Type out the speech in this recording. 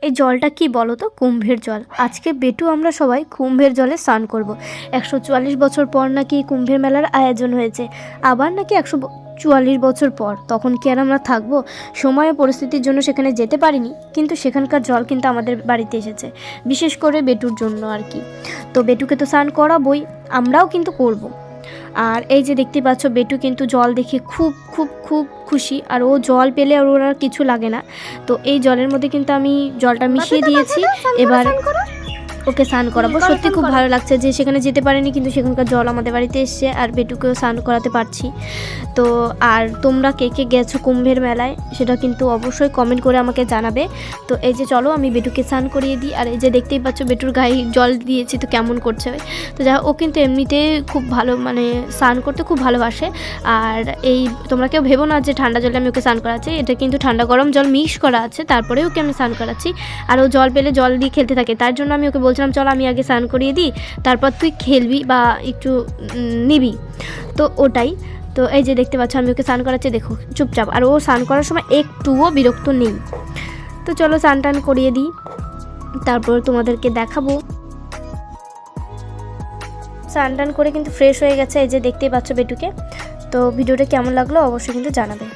এই জলটা কি বলো তো? কুম্ভের জল। আজকে বেটু আমরা সবাই কুম্ভের জলে স্নান করব। 144 বছর পর নাকি কুম্ভের মেলার আয়োজন হয়েছে, আবার নাকি 144 বছর পর। তখন কি আর আমরা থাকবো? সময় ও পরিস্থিতির জন্য সেখানে যেতে পারিনি, কিন্তু সেখানকার জল কিন্তু আমাদের বাড়িতে এসেছে, বিশেষ করে বেটুর জন্য আর কি। তো বেটুকে তো স্নান করাবই, আমরাও কিন্তু করব। আর এই যে দেখতে পাচ্ছ, বেটু কিন্তু জল দেখে খুব খুব খুব খুশি, আর ও জল পেলে ওর আর কিছু লাগে না। তো এই জলের মধ্যে কিন্তু আমি জলটা মিশিয়ে দিয়েছি, এবার ওকে স্নান করাবো। সত্যি খুব ভালো লাগছে যে সেখানে যেতে পারিনি, কিন্তু সেখানকার জল আমাদের বাড়িতে এসছে, আর বেটুকেও স্নান করাতে পারছি। তো আর তোমরা কে কে গেছো কুম্ভের মেলায় সেটা কিন্তু অবশ্যই কমেন্ট করে আমাকে জানাবে। তো এই যে চলো আমি বেটুকে স্নান করিয়ে দিই। আর এই যে দেখতেই পাচ্ছ বেটুর গায়ে জল দিয়েছি, তো কেমন করছে। তো যাই হোক, ও কিন্তু এমনিতে খুব ভালো, মানে স্নান করতে খুব ভালোবাসে। আর এই তোমরা কেউ ভেবো না যে ঠান্ডা জলে আমি ওকে স্নান করাচ্ছি, এটা কিন্তু ঠান্ডা গরম জল মিক্স করা আছে, তারপরে ওকে আমি স্নান করাচ্ছি। আর ও জল পেলে জল দিয়ে খেলতে থাকে, তার জন্য আমি ওকে বলছিলাম চল আমি আগে স্নান করিয়ে দিই, তারপর তুই খেলবি বা একটু নিবি। তো ওটাই। তো এই যে দেখতে পাচ্ছ আমি ওকে স্নান করাচ্ছি, দেখো চুপচাপ, আর ও স্নান করার সময় একটুও বিরক্ত নেই। তো চলো স্নান টান করিয়ে দিই, তারপর তোমাদেরকে দেখাবো। স্নান টান করে কিন্তু ফ্রেশ হয়ে গেছে, এই যে দেখতেই পাচ্ছ বেটুকে। তো ভিডিওটা কেমন লাগলো অবশ্যই কিন্তু জানাবে।